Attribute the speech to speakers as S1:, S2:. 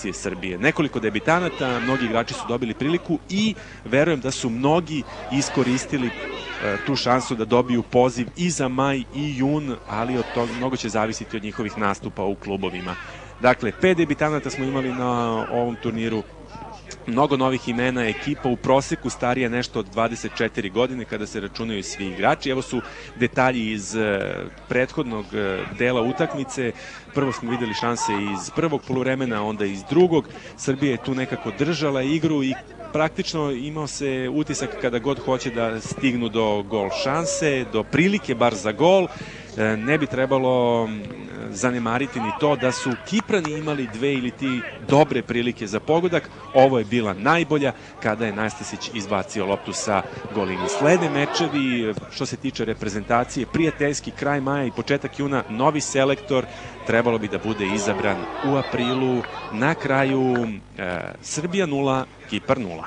S1: reprezentacije Srbije. Nekoliko debitanata, mnogi igrači su dobili priliku i verujem da su mnogi iskoristili tu šansu da dobiju poziv i za maj i jun, ali od toga mnogo će zavisiti od njihovih nastupa u klubovima. Dakle, 5 debitanata smo imali na ovom turniru, mnogo novih imena, ekipa u proseku starija nešto od 24 godine kada se računaju svi igrači. Evo su detalji iz prethodnog dela utakmice. Prvo smo videli šanse iz prvog poluvremena, onda iz drugog. Srbija je tu nekako držala igru i praktično imao se utisak kada god hoće da stignu do gol šanse, do prilike bar za gol. Ne bi trebalo zanemariti ni to da su Kiprani imali 2 ili 3 dobre prilike za pogodak. Ovo je bila najbolja kada je Nastasić izbacio loptu sa golini. Slede mečevi, što se tiče reprezentacije, prijateljski kraj maja i početak juna, novi selektor trebalo bi da bude izabran u aprilu. Na kraju Srbija 0, Kipar 0.